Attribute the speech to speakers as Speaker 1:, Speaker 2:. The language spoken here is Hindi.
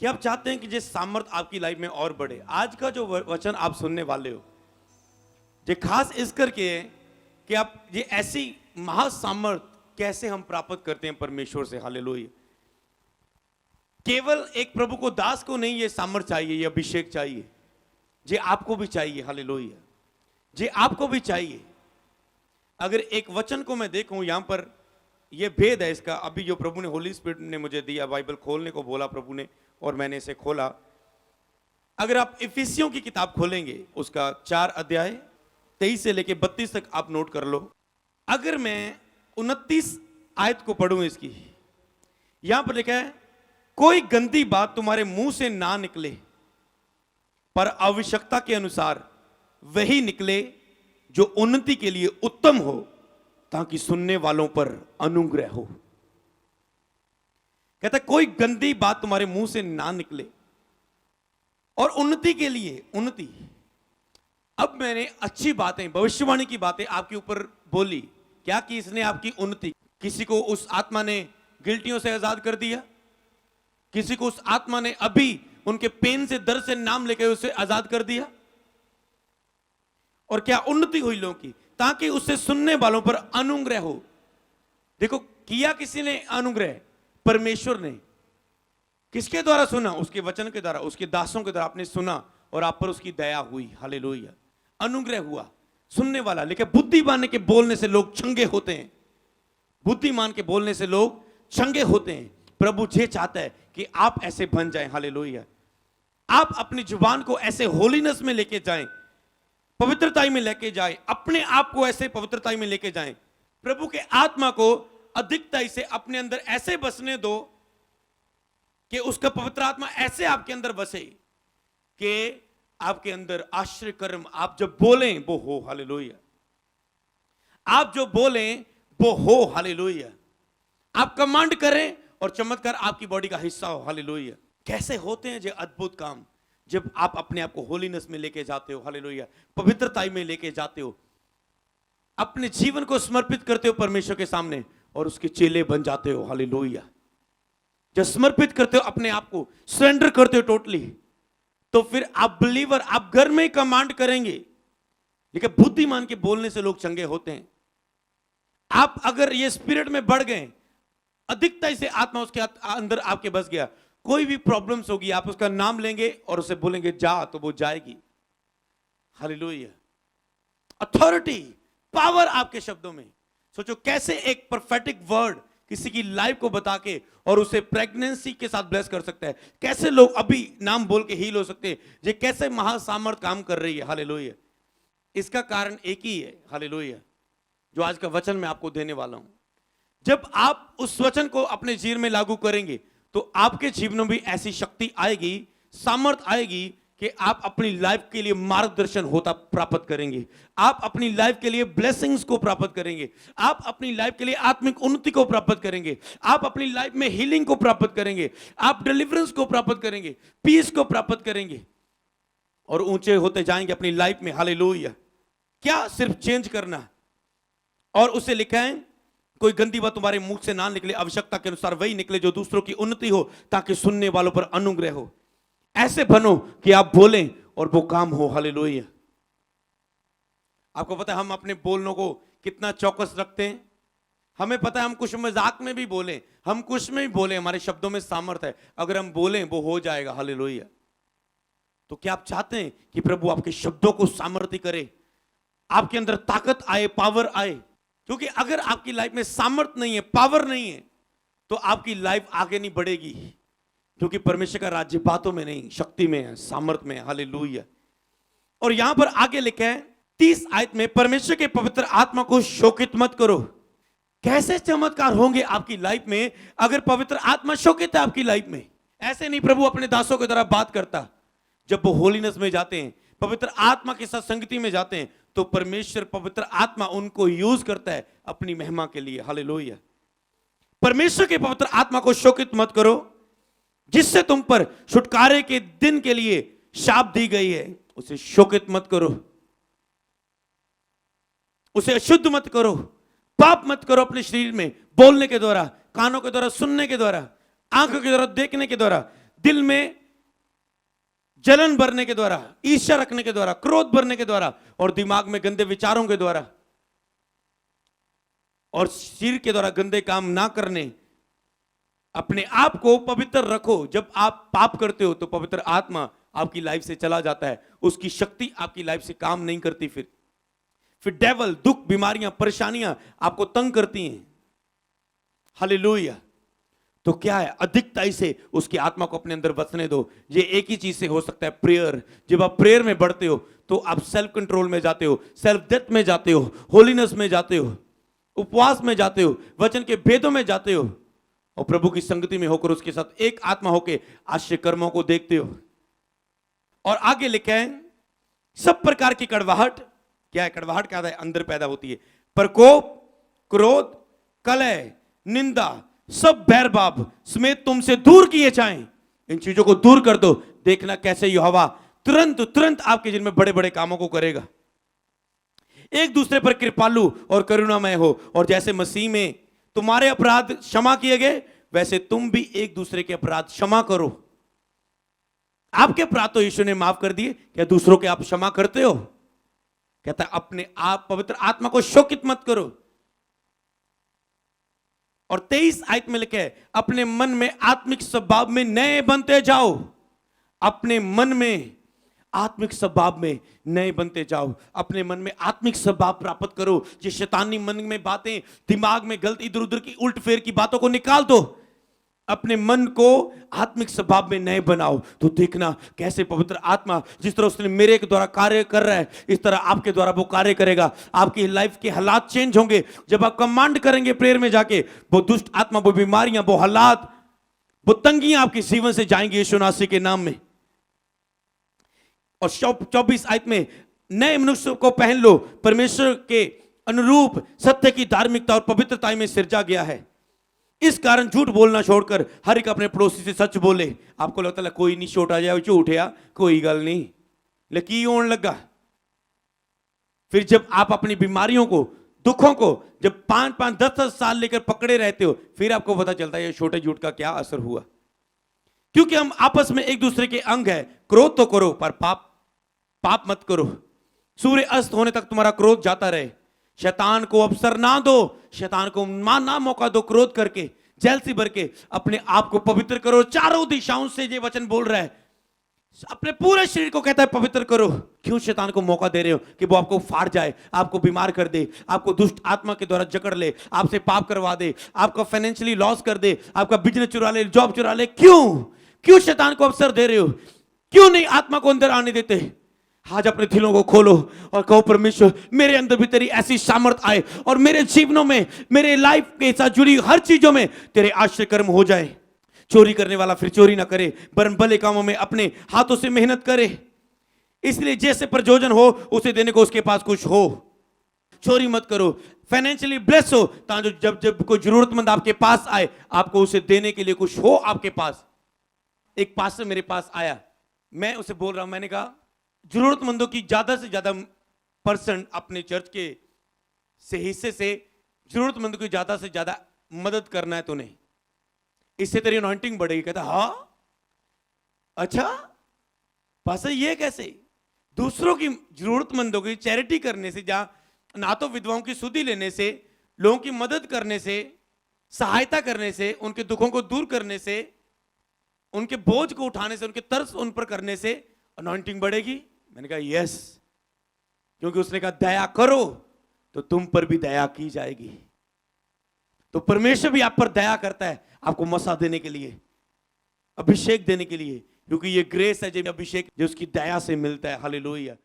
Speaker 1: कि आप चाहते हैं कि ये सामर्थ आपकी लाइफ में और बढ़े। आज का जो वचन आप सुनने वाले हो, ये खास इस करके है कि आप ये ऐसी महासामर्थ कैसे हम प्राप्त करते हैं परमेश्वर से। हालेलुया। केवल एक प्रभु को दास को नहीं ये सामर्थ चाहिए, ये अभिषेक चाहिए, ये आपको भी चाहिए। हालेलुया। ये आपको भी चाहिए। अगर एक वचन को मैं देखूं, यहां पर ये भेद है इसका। अभी जो प्रभु ने, होली स्पिरिट ने मुझे दिया, बाइबल खोलने को बोला प्रभु ने, और मैंने इसे खोला। अगर आप इफिसियों की किताब खोलेंगे, उसका 4 अध्याय 23 से लेके 32 तक आप नोट कर लो। अगर मैं 29 आयत को पढ़ूं इसकी, यहां पर लिखा है, कोई गंदी बात तुम्हारे मुंह से ना निकले, पर आवश्यकता के अनुसार वही निकले जो उन्नति के लिए उत्तम हो, ताकि सुनने वालों पर अनुग्रह हो। कहता है कोई गंदी बात तुम्हारे मुंह से ना निकले, और उन्नति के लिए, उन्नति। अब मैंने अच्छी बातें, भविष्यवाणी की बातें आपके ऊपर बोली, क्या कि इसने आपकी उन्नति। किसी को उस आत्मा ने गिल्टियों से आजाद कर दिया, किसी को उस आत्मा ने अभी उनके पेन से, दर्द से नाम लेकर उसे आजाद कर दिया। और क्या उन्नति हुई लोगों की, ताकि उससे सुनने वालों पर अनुग्रह हो। देखो, किया किसी ने अनुग्रह? परमेश्वर ने। किसके द्वारा सुना? उसके वचन के द्वारा, उसके दासों के द्वारा आपने सुना, और आप पर उसकी दया हुई। हालेलुया। अनुग्रह हुआ। सुनने वाला। लेकिन बुद्धिमान के बोलने से लोग चंगे होते हैं। बुद्धिमान के बोलने से लोग चंगे होते हैं। प्रभु ये चाहता है कि आप ऐसे बन जाएं। हालेलुया। आप अपनी जुबान को ऐसे होलीनेस में लेके जाएं, पवित्रता में लेके जाएं, अपने आप को ऐसे पवित्रता में लेके जाएं। प्रभु के आत्मा को अधिकता से अपने अंदर ऐसे बसने दो कि उसका पवित्र आत्मा ऐसे आपके अंदर बसे कि आपके अंदर आश्चर्य कर्म, आप जब बोलें वो हो। हालेलुया। आप जो बोलें वो हो। हालेलुया। आप कमांड करें और चमत्कार आपकी बॉडी का हिस्सा हो। हालेलुया। कैसे होते हैं ये अद्भुत काम? जब आप अपने आप को होलीनेस में लेके जाते हो। हालेलुया। पवित्रता में लेके जाते हो, अपने जीवन को समर्पित करते हो परमेश्वर के सामने, और उसके चेले बन जाते हो। हालेलुया। जब समर्पित करते हो अपने आप को, सरेंडर करते हो टोटली, तो फिर आप बिलीवर, आप घर में कमांड करेंगे। लेकिन बुद्धिमान के बोलने से लोग चंगे होते हैं। आप अगर ये स्पिरिट में बढ़ गए, अधिकता से आत्मा उसके अंदर आपके बस गया, कोई भी प्रॉब्लम्स होगी, आप उसका नाम लेंगे और उसे बोलेंगे जा, तो वो जाएगी। हालेलुया। अथॉरिटी, पावर आपके शब्दों में। सोचो कैसे एक प्रोफेटिक वर्ड किसी की लाइफ को बता के और उसे प्रेगनेंसी के साथ ब्लेस कर सकता है। कैसे लोग अभी नाम बोल के हील हो सकते हैं। ये कैसे महासामर्थ काम कर रही है। हालेलुया। इसका कारण एक ही है। हालेलुया। जो आज का वचन मैं आपको देने वाला हूं, जब आप उस वचन को अपने जीवन में लागू करेंगे, तो आपके जीवन में भी ऐसी शक्ति आएगी, सामर्थ आएगी कि आप अपनी लाइफ के लिए मार्गदर्शन होता प्राप्त करेंगे। आप अपनी लाइफ के लिए ब्लेसिंग्स को प्राप्त करेंगे। आप अपनी लाइफ के लिए आत्मिक उन्नति को प्राप्त करेंगे। आप अपनी लाइफ में हीलिंग को प्राप्त करेंगे। आप डिलीवरेंस को प्राप्त करेंगे, पीस को प्राप्त करेंगे, और ऊंचे होते जाएंगे अपनी लाइफ में। हालेलुया। क्या सिर्फ चेंज करना? और उसे लिखा है, कोई गंदी बात तुम्हारे मुंह से ना निकले, आवश्यकता के अनुसार वही निकले जो दूसरों की उन्नति हो, ताकि सुनने वालों पर अनुग्रह हो। ऐसे बनो कि आप बोलें और वो काम हो। हालेलुया। आपको पता है हम अपने बोलनों को कितना चौकस रखते हैं। हमें पता है हम कुछ मजाक में भी बोलें, हम कुछ में भी बोलें, हमारे शब्दों में सामर्थ है। अगर हम बोलें वो हो जाएगा। हालेलुया। तो क्या आप चाहते हैं कि प्रभु आपके शब्दों को सामर्थ्य करे, आपके अंदर ताकत आए, पावर आए? क्योंकि अगर आपकी लाइफ में सामर्थ नहीं है, पावर नहीं है, तो आपकी लाइफ आगे नहीं बढ़ेगी। क्योंकि परमेश्वर का राज्य बातों में नहीं, शक्ति में है, सामर्थ में है। हालेलुया। और यहां पर आगे लिखा है 30 आयत में, परमेश्वर के पवित्र आत्मा को शोकित मत करो। कैसे चमत्कार होंगे आपकी लाइफ में अगर पवित्र आत्मा शोकित है आपकी लाइफ में? ऐसे नहीं प्रभु अपने दासों की तरह बात करता। जब वो होलीनेस में जाते हैं, पवित्र आत्मा के साथ संगति में जाते हैं, तो परमेश्वर पवित्र आत्मा उनको यूज करता है अपनी महिमा के लिए। हालेलुया। परमेश्वर के पवित्र आत्मा को शोकित मत करो, जिससे तुम पर छुटकारे के दिन के लिए शाप दी गई है। उसे शोकित मत करो, उसे अशुद्ध मत करो, पाप मत करो अपने शरीर में, बोलने के द्वारा, कानों के द्वारा, सुनने के द्वारा, आंखों के द्वारा, देखने के द्वारा, दिल में जलन भरने के द्वारा, ईर्ष्या रखने के द्वारा, क्रोध भरने के द्वारा, और दिमाग में गंदे विचारों के द्वारा, और शरीर के द्वारा गंदे काम ना करने। अपने आप को पवित्र रखो। जब आप पाप करते हो तो पवित्र आत्मा आपकी लाइफ से चला जाता है, उसकी शक्ति आपकी लाइफ से काम नहीं करती। फिर डेवल, दुख, बीमारियां, परेशानियां आपको तंग करती हैं। हालेलुया। तो क्या है, अधिकता से उसकी आत्मा को अपने अंदर बसने दो। ये एक ही चीज से हो सकता है, प्रेयर। जब आप प्रेयर में बढ़ते हो तो आप सेल्फ कंट्रोल में जाते हो, सेल्फ डेथ में जाते हो, होलीनेस में जाते हो, उपवास में जाते हो, वचन के भेदों में जाते हो, और प्रभु की संगति में होकर उसके साथ एक आत्मा होकर आश्चर्य कर्मों को देखते हो। और आगे लिखा है, सब प्रकार की कड़वाहट, क्या है कड़वाहट, क्या है, अंदर पैदा होती है। प्रकोप, क्रोध, कलह, निंदा, सब बैरभाव समेत तुमसे दूर किए जाएं। इन चीजों को दूर कर दो। देखना कैसे यहोवा तुरंत आपके जिन में बड़े बड़े कामों को करेगा। एक दूसरे पर कृपालु और करुणामय हो, और जैसे मसीह में तुम्हारे अपराध क्षमा किए गए, वैसे तुम भी एक दूसरे के अपराध क्षमा करो। आपके अपराध तो यीशु ने माफ कर दिए, क्या दूसरों के आप क्षमा करते हो? कहता है अपने आप पवित्र आत्मा को शोकित मत करो। और 23 आयत में लिखे है, अपने मन में आत्मिक स्वभाव में नए बनते जाओ। अपने मन में आत्मिक स्वभाव में नए बनते जाओ। अपने मन में आत्मिक स्वभाव प्राप्त करो। ये शैतानी मन में बातें, दिमाग में गलत इधर उधर की उल्ट फेर की बातों को निकाल दो। अपने मन को आत्मिक स्वभाव में नए बनाओ, तो देखना कैसे पवित्र आत्मा जिस तरह उसने मेरे के द्वारा कार्य कर रहा है, इस तरह आपके द्वारा वो कार्य करेगा। आपकी लाइफ के हालात चेंज होंगे जब आप कमांड करेंगे प्रेयर में जाके। वो दुष्ट आत्मा, वो बीमारियां, वो हालात, वो तंगियां आपके जीवन से जाएंगी यीशु मसीह के नाम में। और 24 आयत में, नए मनुष्य को पहन लो, परमेश्वर के अनुरूप सत्य की धार्मिकता और पवित्रता में सिरजा गया है। इस कारण झूठ बोलना छोड़कर हर एक अपने पड़ोसी से सच बोले। आपको लगता है कोई नहीं, छोटा जाए झूठ है, कोई गल नहीं, लेकिन होने लगा। फिर जब आप अपनी बीमारियों को, दुखों को जब 5-5, 10-10 साल लेकर पकड़े रहते हो, फिर आपको पता चलता है ये छोटे झूठ का क्या असर हुआ। क्योंकि हम आपस में एक दूसरे के अंग है। क्रोध तो करो पर पाप मत करो। सूर्य अस्त होने तक तुम्हारा क्रोध जाता रहे। शैतान को अवसर ना दो, शैतान को ना मौका दो। क्रोध करके, जेलसी भर के अपने आप को पवित्र करो। चारों दिशाओं से ये वचन बोल रहा है, अपने पूरे शरीर को कहता है पवित्र करो। क्यों शैतान को मौका दे रहे हो कि वो आपको फाड़ जाए, आपको बीमार कर दे, आपको दुष्ट आत्मा के द्वारा जकड़ ले, आपसे पाप करवा दे, आपका फाइनेंशियली लॉस कर दे, आपका बिजनेस चुरा ले, जॉब चुरा ले? क्यों शैतान को अवसर दे रहे हो? क्यों नहीं आत्मा को अंदर आने देते? आज अपने दिलों को खोलो और कहो, परमेश्वर मेरे अंदर भी तेरी ऐसी सामर्थ आए और मेरे जीवनों में, मेरे लाइफ के साथ जुड़ी हर चीजों में तेरे आश्चर्य कर्म हो जाए। चोरी करने वाला फिर चोरी ना करे, वरन भले कामों में अपने हाथों से मेहनत करे। इसलिए जैसे प्रयोजन हो उसे देने को उसके पास कुछ हो। चोरी मत करो। फाइनेंशियली ब्लेस हो, ताकि जब कोई जरूरतमंद आपके पास आए, आपको उसे देने के लिए कुछ हो आपके पास। एक पास्टर मेरे पास आया, मैं उसे बोल रहा हूं, मैंने कहा जरूरतमंदों की ज्यादा से ज्यादा परसेंट अपने चर्च के से हिस्से से जरूरतमंदों की ज्यादा से ज्यादा मदद करना है तूने, इससे तेरी अनॉइंटिंग बढ़ेगी। कहता हाँ अच्छा पास्टर ये कैसे? दूसरों की जरूरतमंदों की चैरिटी करने से, जहां ना तो विधवाओं की सुधि लेने से, लोगों की मदद करने से, सहायता करने से, उनके दुखों को दूर करने से, उनके बोझ को उठाने से, उनके तरस उन पर करने से अनॉइंटिंग बढ़ेगी। मैंने कहा यस, क्योंकि उसने कहा दया करो तो तुम पर भी दया की जाएगी। तो परमेश्वर भी आप पर दया करता है, आपको मौका देने के लिए, अभिषेक देने के लिए, क्योंकि ये ग्रेस है जो अभिषेक जो उसकी दया से मिलता है। हालेलुया।